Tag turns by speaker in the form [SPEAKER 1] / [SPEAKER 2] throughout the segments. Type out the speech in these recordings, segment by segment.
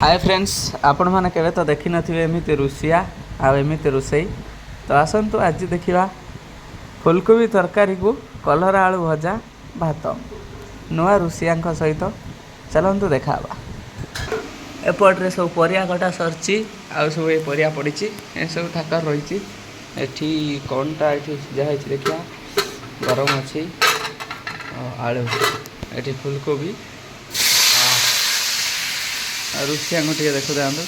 [SPEAKER 1] Hi friends, आपण मैंने केवे तो देखी नथिबे एमिति रुसिया आ एमिति रोसई। तो आसतु आज देखा फुलकोबी तरकारी को कलर आलू भजा भात नुआ रुसिया सहित चलतु देखा। एपट्रे सब परिया कटा सरची आ सब ये परिया पड़ी ए सब ठाकर रही एठी कौनटा ये सिझा देखा गरम अच्छी आलू एठी फुलकोबी रुसिया को देखो देखो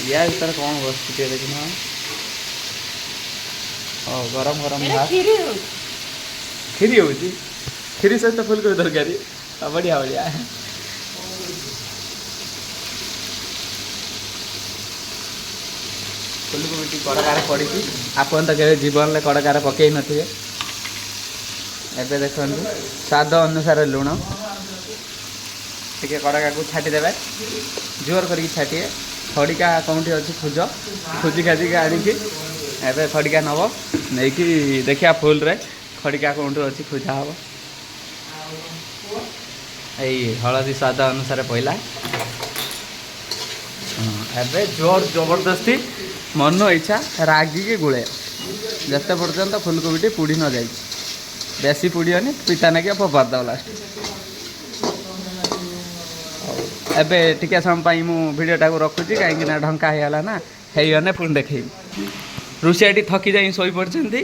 [SPEAKER 1] या भर कौन बस देखना गरम गरम भात खीरी हो खीरी सहित फुलकोबी तरकारी बढ़िया बढ़िया। फुलकोबी कड़कार पड़ी आपन तो केवे जीवन में कड़कार पकई नथिबे। एबे देखो स्वाद अनुसार लुण टे कड़का को छाटिदेवे जोर करके छाटिए। खड़िका कौटी अच्छी खोज खोजी खाजिक आणिकी एबे खड़िका नब नहीं देखिया फुल रे खड़िका कौटी अच्छी खोजा हम यही हलदी स्वाद अनुसार पहला एबे जोर जबरदस्ती मन इच्छा रागिकी गुले जिते पर्यंत फुलकोबी पुड़ी न जाए बेसी पुड़ीनी पिता नाकि फोपार दब लास्ट। एबे टिके समय भिडटा को रखुची कहीं ढंका होगा ना है पुणी देखे रुसिया थकी जा शोई पड़ती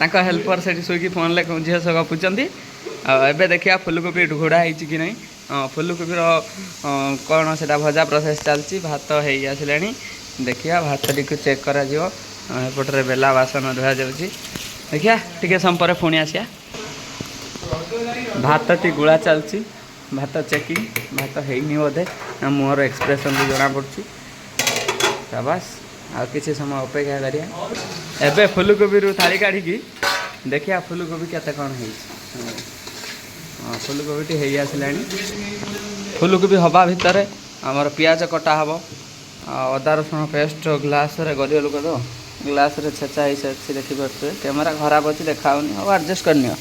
[SPEAKER 1] हेल्पर से शोक फोन झील से गपुंट। एबे देखिया फुलकोबी घोड़ा है कि नहीं फुलकोबी कौन से भजा प्रोसेस चलती भात हो आसला देखिया भात टी चेक करपटे बेला बासन धुआ जाऊँगी देखिया टिके समय पुणी आसिया भात टी गुला चलती भात चेकिंग भात है बोधे मुहर एक्सप्रेशन भी जना पड़ी शाबाश आ किसी समय अपेक्षा करिया। एबे फुलकोबी थाली काढ़ी देखिया फुलकोबी केते कौन है फुलकोबी है आसला फुलकोबी हवा भितर आमर पियाज कटा हम अदा रसुण पेस्ट ग्लास रे गरीब लोक तो ग्लास रे छेचा ही देखिपे कैमेरा खराब अच्छी देखा हम आडजस्ट करनी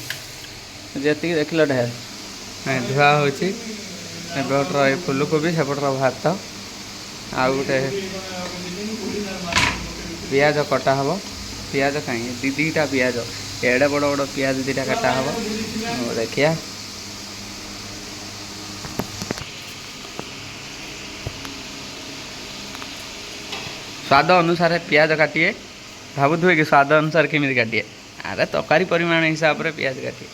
[SPEAKER 1] जी देख ढेर धुआ होटर फुलकोबी सेपटर भात आ गोटे पियाज कटा हम पियाज कहीं दीटा पियाज एड़े बड़ बड़ पियाज दीटा कटा हम देखिया स्वाद अनुसार पियाज काटिए भावुए कि स्वाद अनुसार केमी काटिए अरे तरकारी परिमाण हिसाब से पियाज काटिए।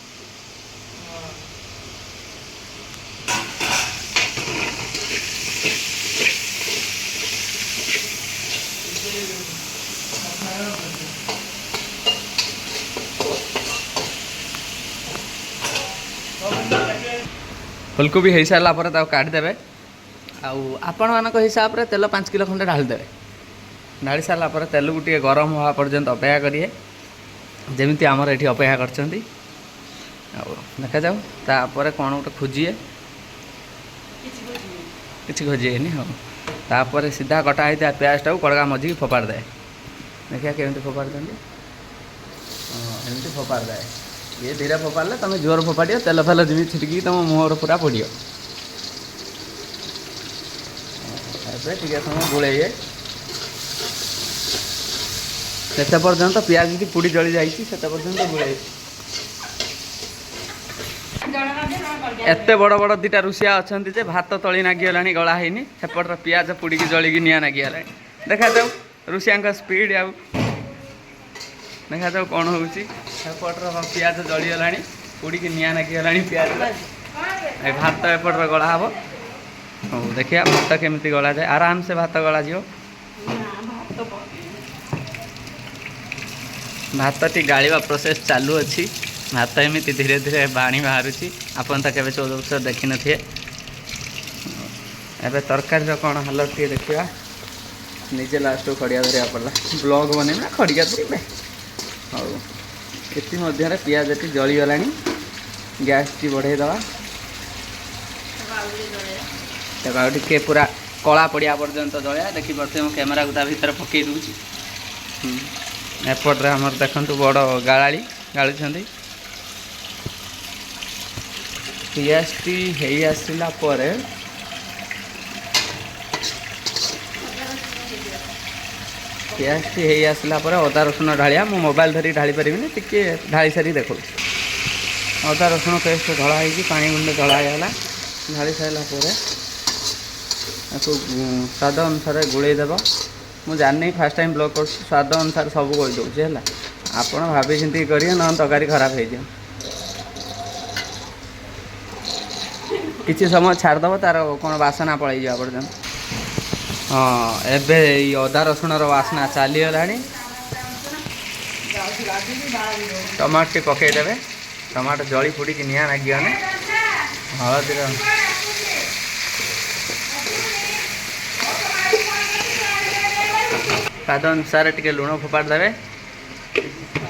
[SPEAKER 1] फुलकोबी हो सारा पर काढ़ीदेवे आपण मान हिसाब से तेल 5 किलो खंडे ढालीदेवे ढाली सारा पर तेल को टे गरम हवा पर्यंत अपेक्षा करिए जमी आमर ये अपेक्षा कर देखा जाऊ तापर कौन गोटे खोजिए किसी खोजिए हाँ तापर सीधा कटा होता प्याजटा को कड़का मझी फोपाड़ दे देखिए केमी फोपाड़ देंगे एमती फोपाड़ दे ये धीरे फोपाड़े तुम जोर फोपाड़ तेल फेल जमी छिटकी तुम मुहर पूरा पड़ियो टे समय गोलैए से पर्यंत पियाज की पुड़ी जली जाइए पर्यंत गोलैए एत बड़ बड़ दीटा रुसिया अच्छा जे भात तली नागिगला गला है सेपटर पियाज पुड़ी की जलिकी निआ नागिगला देखा जाऊ रुसिया स्पीड आउ देखा जाऊ कौन होपटर पियाज जलीगला पुड़ी की निआ नागिगला पियाज भात एपटर गला हम हाँ देखिए भात केमी गला जाए आराम से भात गला जी भात टी गाड़ा प्रोसेस चालू अच्छी भात एमती धीरे धीरे पानी बाहर आपन तो केवे 14 वर्ष देखी न थे। एबे तरकारी कौन हालत टे देखा निजे लास्ट को खड़िया धरिया पड़ा ब्लॉग बनेना खड़िया धरवे हाँ ये पियाज टी जलीगला गैस टी बढ़ेदवा टे पूरा कला पड़ा पर्यंत जलिया देखी पारे कैमेरा को भर पकई दूसरी एपट्रे आमर देखु बड़ गाड़ी गाड़ी ପିଆଜଟି ହେଇ ଆସିଲା ପରେ ପିଆଜଟି ହେଇ ଆସିଲା ପରେ ଅଦା ରସୁଣ ଢାଳିବା। ମୁଁ ମୋବାଇଲ ଧରି ଢାଳି ପାରିବିନି, ଟିକେ ଢାଳି ସାରି ଦେଖାଉଛି। ଅଦା ରସୁଣ ପେଷ୍ଟ ଢଳା ହେଇକି ପାଣି ଗୁଣ୍ଡ ଢଳା ହେଇଗଲା। ଢାଳି ସାରିଲା ପରେ ତାକୁ ସ୍ୱାଦ ଅନୁସାରେ ଗୋଳେଇ ଦେବ। ମୁଁ ଜାଣିନି, ଫାଷ୍ଟ ଟାଇମ୍ ବ୍ଲଗ୍ କରୁଛି, ସ୍ୱାଦ ଅନୁସାରେ ସବୁ କହିଦେଉଛି ହେଲା। ଆପଣ ଭାବି ଚିନ୍ତିକି କରିବେ, ନହେଲେ ତରକାରୀ ଖରାପ ହେଇଯିବ। କିଛି ସମୟ ଛାଡ଼ିଦେବ, ତାର କ'ଣ ବାସନା ପଳେଇଯିବା ପର୍ଯ୍ୟନ୍ତ। ହଁ, ଏବେ ଏଇ ଅଦା ରସୁଣର ବାସ୍ନା ଚାଲିଗଲାଣି। ଟମାଟୋଟି ପକାଇଦେବେ। ଟମାଟୋ ଜଳି ଫୁଡ଼ିକି ନିଆଁ ଲାଗିଗଲେ ହଳଦୀର ସ୍ୱାଦ ଅନୁସାରେ ଟିକେ ଲୁଣ ଫୋପାଡ଼ି ଦେବେ।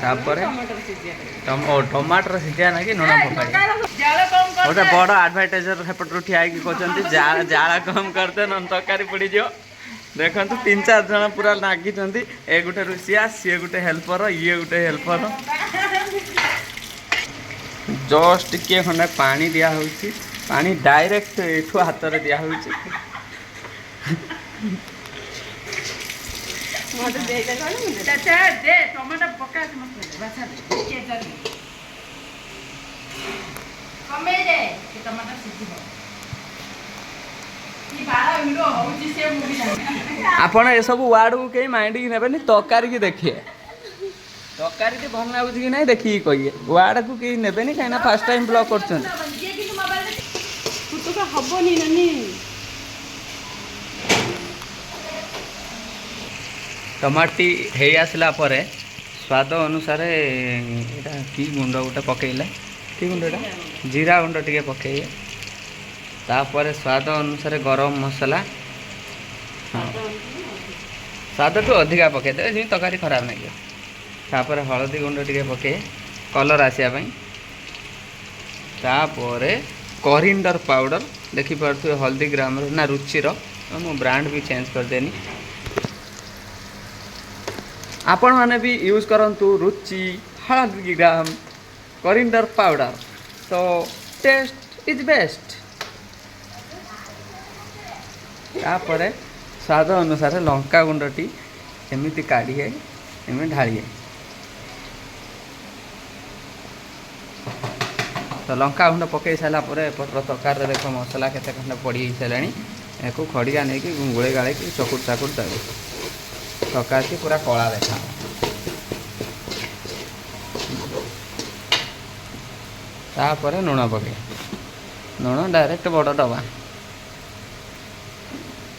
[SPEAKER 1] ତାପରେ ଟମାଟୋର ସିଝା ନାକି ଲୁଣ ଫୋପାଡ଼ି ଗୋଟେ ବଡ଼ ଆଡ଼ଭାର୍ଟାଇଜର ସେପଟରୁ ଠିଆ ହେଇକି କହୁଛନ୍ତି ଜାଳ କମ୍ କରିଦେ, ନହେଲେ ତରକାରୀ ପୋଡ଼ିଯିବ। ଦେଖନ୍ତୁ 3-4 ଜଣ ପୁରା ଲାଗିଛନ୍ତି। ଏ ଗୋଟେ ରୋଷିଆ, ସିଏ ଗୋଟେ ହେଲ୍ପର, ଇଏ ଗୋଟେ ହେଲ୍ପର। ଜଷ୍ଟ ଟିକେ ଖଣ୍ଡେ ପାଣି ଦିଆହେଉଛି। ପାଣି ଡାଇରେକ୍ଟ ଏଠୁ ହାତରେ ଦିଆହେଉଛି। ଆପଣ ଏସବୁ ୱାର୍ଡକୁ କେହି ମାଇଣ୍ଡକି ନେବେନି, ତରକାରୀକି ଦେଖିବେ। ତରକାରୀଟି ଭଲ ଲାଗୁଛି କି ନାହିଁ ଦେଖିକି କହିବେ। ୱାର୍ଡକୁ କେହି ନେବେନି, କାହିଁକିନା ଫାଷ୍ଟ ଟାଇମ୍ ବ୍ଲଗ୍ କରୁଛନ୍ତି। ଟମାଟୋଟି ହେଇ ଆସିଲା ପରେ ସ୍ୱାଦ ଅନୁସାରେ ଏଇଟା କି ଗୁଣ୍ଡ ଗୋଟେ ପକାଇଲେ, କି ଗୁଣ୍ଡ ଏଇଟା ଜିରା ଗୁଣ୍ଡ ଟିକେ ପକାଇବେ। ତାପରେ ସ୍ୱାଦ ଅନୁସାରେ ଗରମ ମସଲା, ସ୍ୱାଦଠୁ ଅଧିକା ପକାଇଦେବେ, ଯେମିତି ତରକାରୀ ଖରାପ ଲାଗିବ। ତାପରେ ହଳଦୀ ଗୁଣ୍ଡ ଟିକେ ପକାଇବେ କଲର୍ ଆସିବା ପାଇଁ। ତାପରେ କରିଣ୍ଡର ପାଉଡ଼ର, ଦେଖିପାରୁଥିବେ ହଳଦୀଗ୍ରାମର ନା ରୁଚିର, ମୁଁ ବ୍ରାଣ୍ଡ ବି ଚେଞ୍ଜ କରିଦେନି। ଆପଣମାନେ ବି ୟୁଜ୍ କରନ୍ତୁ ରୁଚି, ହଳଦୀଗ୍ରାମ, କରିଣ୍ଡର ପାଉଡ଼ର। ତ ଟେଷ୍ଟ ଇଜ୍ ବେଷ୍ଟ। ତାପରେ ସ୍ୱାଦ ଅନୁସାରେ ଲଙ୍କା ଗୁଣ୍ଡଟି ଏମିତି କାଢ଼ିଏ, ଏମିତି ଢାଳିଏ। ତ ଲଙ୍କା ଗୁଣ୍ଡ ପକାଇ ସାରିଲା ପରେ ଏପଟର ତରକାରୀରେ ଦେଖ ମସଲା କେତେ ଖଣ୍ଡେ ପଡ଼ି ହେଇସାରିଲାଣି। ଏହାକୁ ଖଡ଼ିକା ନେଇକି ଗୋଳେଇ ଗାଳେଇକି ଚକୁଟ ଚାକୁଟ ଦେବେ। ତରକାରୀଟି ପୁରା କଳା ଦେଖାହେବ। ତାପରେ ଲୁଣ ପକାଇ, ଲୁଣ ଡାଇରେକ୍ଟ ବଡ଼ ଡବା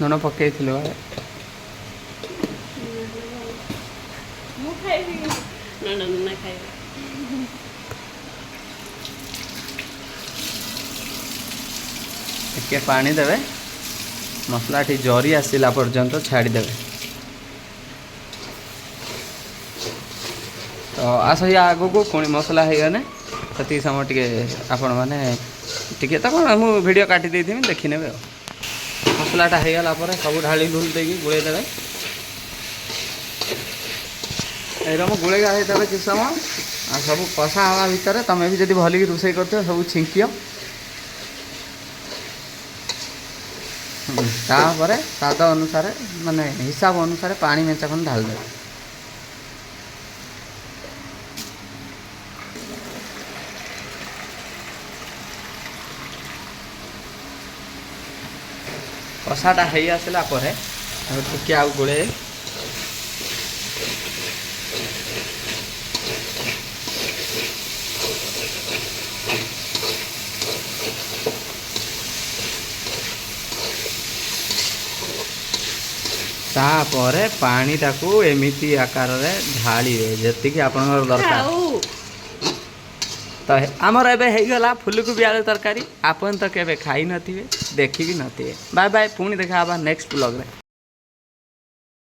[SPEAKER 1] ଲୁଣ ପକାଇଥିଲୁ। ଟିକେ ପାଣି ଦେବେ, ମସଲାଟି ଜରି ଆସିଲା ପର୍ଯ୍ୟନ୍ତ ଛାଡ଼ିଦେବେ। ତ ଆସଇ ଆଗକୁ ପୁଣି ମସଲା ହେଇଗଲେ ସେତିକି ସମୟ ଟିକେ ଆପଣମାନେ ଟିକେ ତ କ'ଣ ମୁଁ ଭିଡ଼ିଓ କାଟି ଦେଇଥିବି, ଦେଖିନେବେ ଆଉ। ମସଲାଟା ହେଇଗଲା ପରେ ସବୁ ଢାଳି ଢୁଳି ଦେଇକି ଗୋଳେଇ ଦେବେ। ଏଇରକମ ଗୋଳେଇ ଗାଳେଇ ଦେବେ କିଛି ସମୟ। ଆଉ ସବୁ କଷା ହେବା ଭିତରେ ତୁମେ ବି ଯଦି ଭଲିକି ରୋଷେଇ କରିଥିବ ସବୁ ଛିଙ୍କିବ। ତାପରେ ସ୍ୱାଦ ଅନୁସାରେ ମାନେ ହିସାବ ଅନୁସାରେ ପାଣି ମେଞ୍ଚା ଖଣ୍ଡେ ଢାଳିଦେବେ। କଷାଟା ହେଇ ଆସିଲା ପରେ ଟିକେ ଆଉ ଗୋଳେଇ ତାପରେ ପାଣିଟାକୁ ଏମିତି ଆକାରରେ ଢାଳିବେ ଯେତିକି ଆପଣଙ୍କର ଦରକାର। ତ ଆମର ଏବେ ହେଇଗଲା ଫୁଲକୋବି ଆଳୁ ତରକାରୀ। ଆପଣ ତ କେବେ ଖାଇ ନଥିବେ, ଦେଖିବି ନଥିବେ। ବାଏ ବାଏ, ପୁଣି ଦେଖା ହେବା ନେକ୍ସଟ ବ୍ଲଗ୍ରେ।